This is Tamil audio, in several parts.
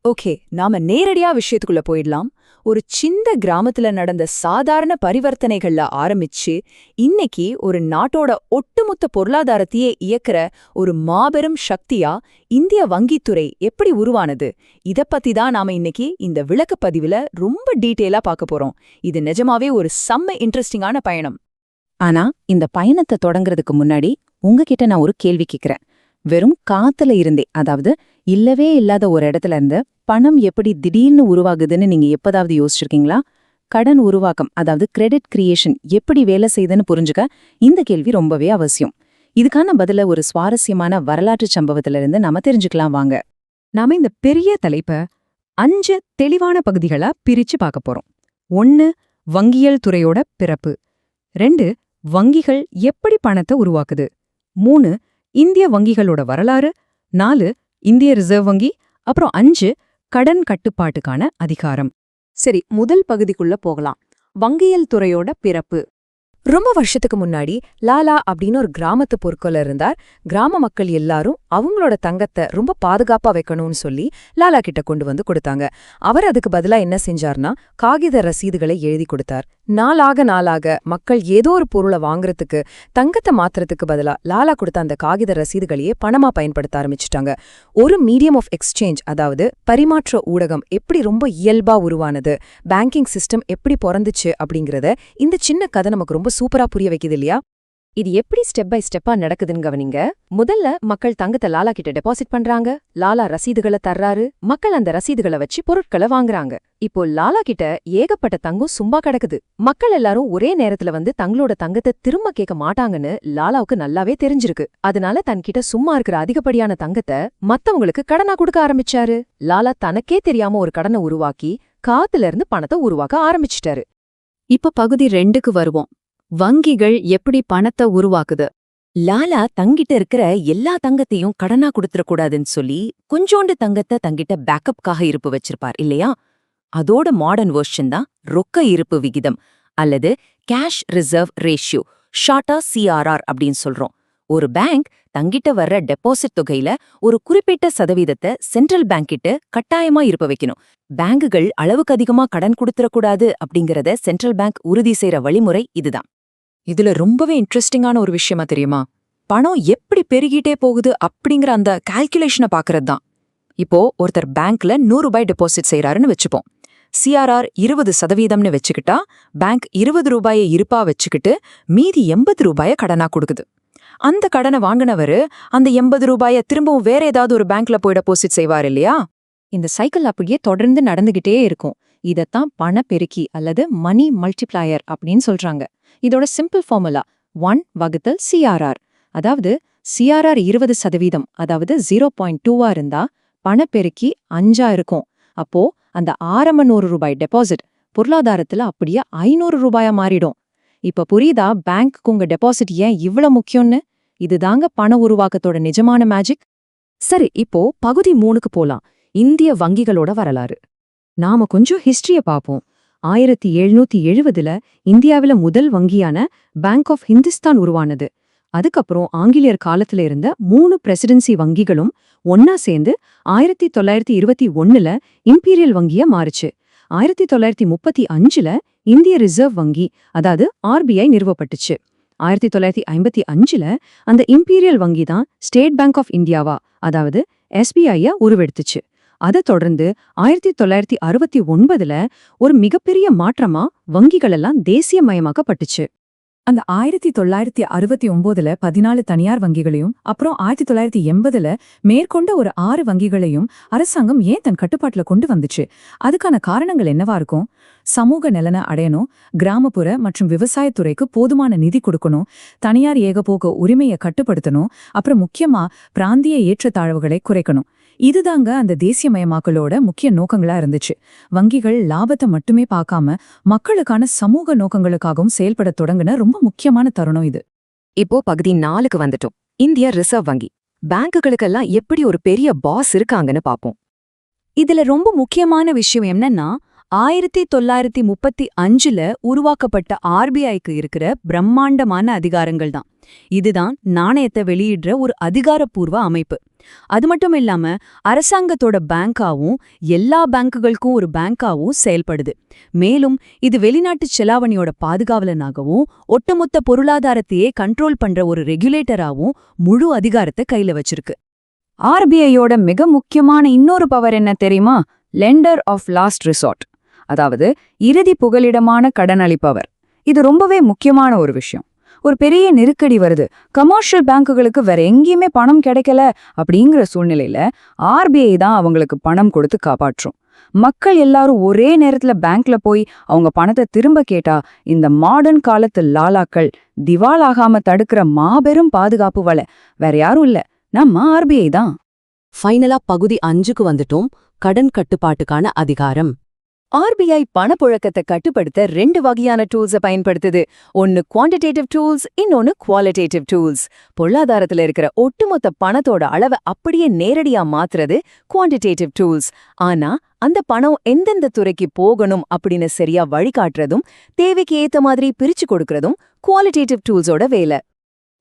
ஓகே, நாம நேரடியா விஷயத்துக்குள்ள போயிடலாம். ஒரு சின்ன கிராமத்துல நடந்த சாதாரண பரிவர்த்தனைகள்ல ஆரம்பிச்சு இன்னைக்கு ஒரு நாட்டோட ஒட்டுமொத்த பொருளாதாரத்தையே இயக்குற ஒரு மாபெரும் சக்தியா இந்திய வங்கித்துறை எப்படி உருவானது, இத பத்தி தான் நாம இன்னைக்கு இந்த விளக்கப்பதிவுல ரொம்ப டீட்டெயிலா பார்க்க போறோம். இது நிஜமாவே ஒரு செம்ம இன்ட்ரெஸ்டிங்கான பயணம். ஆனா இந்த பயணத்தை தொடங்குறதுக்கு முன்னாடி உங்ககிட்ட நான் ஒரு கேள்வி கேக்குறேன். வெறும் காத்துல இருந்தே, அதாவது இல்லவே இல்லாத ஒரு இடத்துல இருந்து பணம் எப்படி திடீர்னு உருவாகுதுன்னு நீங்க எப்பதாவது யோசிச்சிருக்கீங்களா? கடன் உருவாக்கம், அதாவது கிரெடிட் கிரியேஷன் எப்படி வேலை செய்யுதுன்னு புரிஞ்சுக்க இந்த கேள்வி ரொம்பவே அவசியம். இதுக்கான பதில ஒரு சுவாரஸ்யமான வரலாற்று சம்பவத்திலிருந்து நாம தெரிஞ்சுக்கலாம் வாங்க. நாம இந்த பெரிய தலைப்ப 5 தெளிவான பகுதிகளா பிரிச்சு பார்க்க போறோம். 1. வங்கியல் துறையோட பிறப்பு. 2. வங்கிகள் எப்படி பணத்தை உருவாக்குது. 3. இந்திய வங்கிகளோட வரலாறு. 4. இந்திய ரிசர்வ் வங்கி. அப்புறம் 5. கடன் கட்டுப்பாட்டுக்கான அதிகாரம். சரி, முதல் பகுதிக்குள்ள போகலாம். வங்கியல் துறையோட பிறப்பு. ரொம்ப வருஷத்துக்கு முன்னாடி லாலா அப்படின்னு ஒரு கிராமத்து பொற்கொள்ள இருந்தார். கிராம மக்கள் எல்லாரும் அவங்களோட தங்கத்தை ரொம்ப பாதுகாப்பா வைக்கணும்னு சொல்லி லாலா கிட்ட கொண்டு வந்து கொடுத்தாங்க. அவர் அதுக்கு பதிலா என்ன செஞ்சார்னா காகித ரசீதுகளை எழுதி கொடுத்தார். நாளாக மக்கள் ஏதோ ஒரு பொருளை வாங்குறதுக்கு தங்கத்தை மாத்துறதுக்கு பதிலா லாலா கொடுத்த அந்த காகித ரசீதுகளையே பணமா பயன்படுத்த ஆரம்பிச்சுட்டாங்க. ஒரு மீடியம் ஆஃப் எக்ஸ்சேஞ்ச், அதாவது பரிமாற்ற ஊடகம் எப்படி ரொம்ப இயல்பா உருவானது, பேங்கிங் சிஸ்டம் எப்படி பிறந்துச்சு அப்படிங்கறத இந்த சின்ன கதை நமக்கு ரொம்ப சூப்பரா புரிய வைக்குது இல்லையா? இது எப்படி ஸ்டெப் பை ஸ்டெப்பா நடக்குதுன்னு கவனிங்க. முதல்ல மக்கள் தங்கத்தை லாலா கிட்ட டெபாசிட் பண்றாங்க. லாலா ரசீதுகளை தர்றாரு. மக்கள் அந்த ரசீதுகளை வச்சு பொருட்களை வாங்குறாங்க. இப்போ லாலா கிட்ட ஏகப்பட்ட தங்கம் சும்மா கிடக்குது. மக்கள் எல்லாரும் ஒரே நேரத்துல வந்து தங்களோட தங்கத்தை திரும்ப கேட்க மாட்டாங்கன்னு லாலாவுக்கு நல்லாவே தெரிஞ்சிருக்கு. அதனால தன்கிட்ட சும்மா இருக்கிற அதிகப்படியான தங்கத்தை மத்தவங்களுக்கு கடனா கொடுக்க ஆரம்பிச்சாரு. லாலா தனக்கே தெரியாம ஒரு கடனை உருவாக்கி காத்துல இருந்து பணத்தை உருவாக்க ஆரம்பிச்சிட்டாரு. இப்ப பகுதி 2க்கு வருவோம். வங்கிகள் எப்படி பணத்தை உருவாக்குது. லாலா தங்கிட்ட இருக்கிற எல்லா தங்கத்தையும் கடனா கொடுத்துடக்கூடாதுன்னு சொல்லி கொஞ்சோண்டு தங்கத்தை தங்கிட்ட பேக்கப்காக இருப்பு வச்சிருப்பார் இல்லையா? அதோட மாடர்ன் வெர்ஷன் தான் ரொக்க இருப்பு விகிதம் அல்லது கேஷ் ரிசர்வ் ரேஷியோ, ஷார்ட்டா CRR அப்படின்னு சொல்றோம். ஒரு பேங்க் தங்கிட்ட வர்ற டெபாசிட் தொகையில ஒரு குறிப்பிட்ட சதவீதத்தை சென்ட்ரல் பேங்க் கிட்ட கட்டாயமா இருப்ப வைக்கணும். பேங்குகள் அளவுக்கு அதிகமா கடன் கொடுத்துடக்கூடாது அப்படிங்கறத சென்ட்ரல் பேங்க் உறுதி செய்யற வழிமுறை இதுதான். இதுல ரொம்பவே இன்ட்ரெஸ்டிங்கான ஒரு விஷயமா தெரியுமா? பணம் எப்படி பெருகிட்டே போகுது அப்படிங்கிற அந்த கால்குலேஷனை பாக்குறது தான். இப்போ ஒருத்தர் பேங்க்ல 100 ரூபாய் டெபாசிட் செய்யறாருன்னு வச்சுப்போம். CRR 20% வச்சுக்கிட்டா பேங்க் 20 ரூபாயை இருப்பா வச்சுக்கிட்டு மீதி 80 ரூபாய கடனா கொடுக்குது. அந்த கடனை வாங்கினவரு அந்த 80 ரூபாய திரும்பவும் வேற ஏதாவது ஒரு பேங்க்ல போய் டெபாசிட் செய்வார் இல்லையா? இந்த சைக்கிள் அப்படியே தொடர்ந்து நடந்துகிட்டே இருக்கும். இதத்தான் பணப்பெருக்கி அல்லது மணி மல்டிப்ளையர் அப்படின்னு சொல்றாங்க. இதோட சிம்பிள் ஃபார்முலா 1/CRR. அதாவது CRR 20%, அதாவது 0.2 இருந்தா பணப்பெருக்கி 5 இருக்கும். அப்போ அந்த ஆரம்ப 100 ரூபாய் டெபாசிட் பொருளாதாரத்துல அப்படியே 500 ரூபாயா மாறிடும். இப்ப புரியுதா பேங்க்கு உங்க டெபாசிட் ஏன் இவ்வளவு முக்கியம்னு? இதுதாங்க பண உருவாக்கத்தோட நிஜமான மேஜிக். சரி, இப்போ பகுதி 3க்கு போலாம். இந்திய வங்கிகளோட வரலாறு. நாம கொஞ்சம் ஹிஸ்டரிய பாப்போம். 1770ல இந்தியாவில முதல் வங்கியான பேங்க் ஆஃப் ஹிந்துஸ்தான் உருவானது. அதுக்கப்புறம் ஆங்கிலேயர் காலத்துல இருந்த 3 பிரசிடென்சி வங்கிகளும் ஒன்னா சேர்ந்து 1921ல இம்பீரியல் வங்கியா மாறுச்சு. 1935ல இந்திய ரிசர்வ் வங்கி, அதாவது RBI நிறுவப்பட்டுச்சு. 1955ல அந்த இம்பீரியல் வங்கி தான் ஸ்டேட் பேங்க் ஆஃப் இந்தியாவா, அதாவது SBI-யா உருவெடுத்துச்சு. அதை தொடர்ந்து 1969ல ஒரு மிகப்பெரிய மாற்றமா வங்கிகள் எல்லாம் தேசியமயமாக்கப்பட்டுச்சு. அந்த 1969ல 14 தனியார் வங்கிகளையும் அப்புறம் 1980ல மேற்கொண்ட ஒரு 6 வங்கிகளையும் அரசாங்கம் ஏன் தன் கட்டுப்பாட்டுல கொண்டு வந்துச்சு? அதுக்கான காரணங்கள் என்னவா இருக்கும்? சமூக நலனை அடையணும், கிராமப்புற மற்றும் விவசாயத்துறைக்கு போதுமான நிதி கொடுக்கணும், தனியார் ஏகபோக உரிமையை கட்டுப்படுத்தணும், அப்புறம் முக்கியமா பிராந்திய ஏற்றத்தாழ்வுகளை குறைக்கணும். இதுதாங்க அந்த தேசியமயமாக்கலோட முக்கிய நோக்கங்களா இருந்துச்சு. வங்கிகள் லாபத்தை மட்டுமே பார்க்காம மக்களுக்கான சமூக நோக்கங்களுக்காகவும் செயல்பட தொடங்கின ரொம்ப முக்கியமான தருணம் இது. இப்போ பகுதி 4க்கு வந்துட்டோம். இந்திய ரிசர்வ் வங்கி. பேங்குகளுக்கெல்லாம் எப்படி ஒரு பெரிய பாஸ் இருக்காங்கன்னு பாப்போம். இதுல ரொம்ப முக்கியமான விஷயம் என்னன்னா 1935ல உருவாக்கப்பட்ட ஆர்பிஐக்கு இருக்கிற பிரம்மாண்டமான அதிகாரங்கள் தான். இதுதான் நாணயத்தை வெளியிடுற ஒரு அதிகாரப்பூர்வ அமைப்பு. அது மட்டும் இல்லாம அரசாங்கத்தோட பேங்காவும் எல்லா பேங்குகளுக்கும் ஒரு பேங்காவும் செயல்படுது. மேலும் இது வெளிநாட்டு செலாவணியோட பாதுகாவலனாகவும் ஒட்டுமொத்த பொருளாதாரத்தையே கண்ட்ரோல் பண்ற ஒரு ரெகுலேட்டராகவும் முழு அதிகாரத்தை கையில வச்சிருக்கு. ஆர்பிஐயோட மிக முக்கியமான இன்னொரு பவர் என்ன தெரியுமா? லெண்டர் ஆஃப் லாஸ்ட் ரிசார்ட், அதாவது இறுதி புகலிடமான கடனளிப்பவர். இது ரொம்பவே முக்கியமான ஒரு விஷயம். ஒரு பெரிய நெருக்கடி வருது, கமர்ஷியல் பேங்குகளுக்கு வேற எங்கேயுமே பணம் கிடைக்கல அப்படிங்கிற சூழ்நிலையில ஆர்பிஐ தான் அவங்களுக்கு பணம் கொடுத்து காப்பாற்றும். மக்கள் எல்லாரும் ஒரே நேரத்துல பேங்க்ல போய் அவங்க பணத்தை திரும்ப கேட்டா இந்த மாடர்ன் காலத்து லாலாக்கள் திவாலாகாம தடுக்கிற மாபெரும் பாதுகாப்பு வலை வேற யாரும் இல்ல, நம்ம ஆர்பிஐ தான். ஃபைனலா பகுதி 5க்கு வந்துட்டோம். கடன் கட்டுப்பாட்டுக்கான அதிகாரம். ஆர்பிஐ பணப்புழக்கத்தை கட்டுப்படுத்த 2 வகையான டூல்ஸை பயன்படுத்துது. ஒன்னு குவான்டிடேட்டிவ் டூல்ஸ், இன்னொன்னு குவாலிட்டேட்டிவ் டூல்ஸ். பொருளாதாரத்துல இருக்கிற ஒட்டுமொத்த பணத்தோட அளவை அப்படியே நேரடியா மாத்துறது குவான்டிடேட்டிவ் டூல்ஸ். ஆனா அந்த பணம் எந்தெந்த துறைக்கு போகணும் அப்படின்னு சரியா வழிகாட்டுறதும் தேவைக்கு ஏத்த மாதிரி பிரிச்சு கொடுக்கறதும் குவாலிட்டேட்டிவ் டூல்ஸோட வேலை.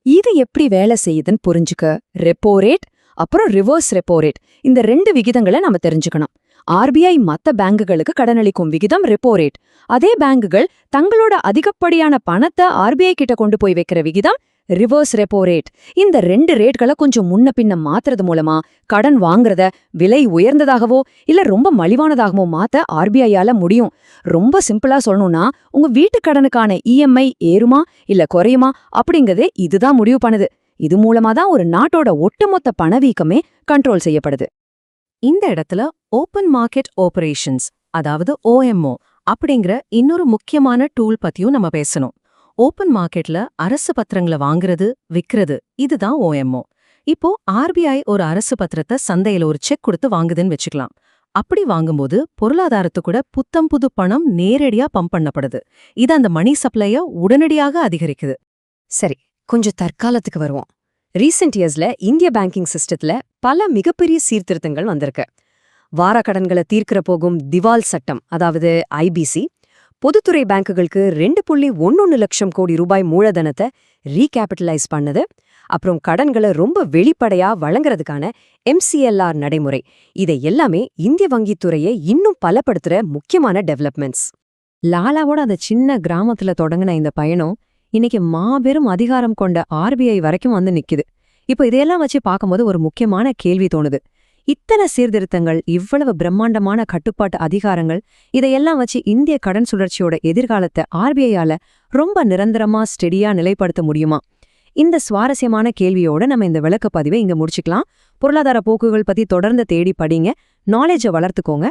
இது எப்படி வேலை செய்யுதுன்னு புரிஞ்சுக்க ரெப்போ ரேட் அப்புறம் ரிவர்ஸ் ரெப்போ ரேட், இந்த 2 விகிதங்களை நம்ம தெரிஞ்சுக்கணும். ஆர்பிஐ மத்த பேங்குகளுக்கு கடனளிக்கும் விகிதம் ரெப்போ ரேட். அதே பேங்குகள் தங்களோட அதிகப்படியான பணத்தை ஆர்பிஐ கிட்ட கொண்டு போய் வைக்கிற விகிதம் ரிவர்ஸ் ரெப்போ ரேட். இந்த 2 ரேட்களை கொஞ்சம் முன்ன பின்ன மாத்துறது மூலமா கடன் வாங்குறத விலை உயர்ந்ததாகவோ இல்ல ரொம்ப மலிவானதாகவோ மாத்த ஆர்பிஐயால முடியும். ரொம்ப சிம்பிளா சொல்லணும்னா உங்க வீட்டு கடனுக்கான இஎம்ஐ ஏறுமா இல்ல குறையுமா அப்படிங்கறதே இதுதான் முடிவு பண்ணுது. இது மூலமா தான் ஒரு நாட்டோட ஒட்டுமொத்த பணவீக்கமே கண்ட்ரோல் செய்யப்படுது. இந்த இடத்துல ஓப்பன் மார்க்கெட் ஆபரேஷன்ஸ், அதாவது OMO அப்படிங்கிற இன்னொரு முக்கியமான டூல் பத்தியும் நம்ம பேசணும். ஓப்பன் மார்க்கெட்ல அரசு பத்திரங்களை வாங்குறது விக்கிறது, இதுதான் OMO. இப்போ ஆர்பிஐ ஒரு அரசு பத்திரத்தை சந்தையில ஒரு செக் கொடுத்து வாங்குதுன்னு வச்சுக்கலாம். அப்படி வாங்கும்போது பொருளாதாரத்துக்கூட புத்தம் புது பணம் நேரடியா பம்ப் பண்ணப்படுது. இது அந்த மணி சப்ளைய உடனடியாக அதிகரிக்குது. சரி, கொஞ்சம் தற்காலத்துக்கு வருவோம். ரீசெண்ட் இயர்ஸ்ல இந்திய பேங்கிங் சிஸ்டத்துல பல மிகப்பெரிய சீர்திருத்தங்கள் வந்திருக்கு. வாரக்கடன்களை தீர்க்கிற போகும் திவால் சட்டம், அதாவது ஐபிசி, பொதுத்துறை பேங்குகளுக்கு 2.11 லட்சம் கோடி ரூபாய் மூலதனத்தை ரீகேபிட்டலைஸ் பண்ணது, அப்புறம் கடன்களை ரொம்ப வெளிப்படையா வழங்குறதுக்கான MCLR நடைமுறை, இதை எல்லாமே இந்திய வங்கித்துறையை இன்னும் பலப்படுத்துற முக்கியமான டெவலப்மெண்ட்ஸ். லாலாவோட அந்த சின்ன கிராமத்துல தொடங்கின இந்த பயணம் இன்னைக்கு மாபெரும் அதிகாரம் கொண்ட ஆர்பிஐ வரைக்கும் வந்து நிக்குது. இப்போ இதையெல்லாம் வச்சு பார்க்கும்போது ஒரு முக்கியமான கேள்வி தோணுது. இத்தனை சீர்திருத்தங்கள், இவ்வளவு பிரம்மாண்டமான கட்டுப்பாட்டு அதிகாரங்கள், இதையெல்லாம் வச்சு இந்திய கடன் சுழற்சியோட எதிர்காலத்தை ஆர்பிஐயால ரொம்ப நிரந்தரமா ஸ்டெடியா நிலைப்படுத்த முடியுமா? இந்த சுவாரஸ்யமான கேள்வியோட நம்ம இந்த விளக்கப்பதிவை இங்க முடிச்சுக்கலாம். பொருளாதார போக்குகள் பத்தி தொடர்ந்து தேடி படிங்க, நாலேஜை வளர்த்துக்கோங்க.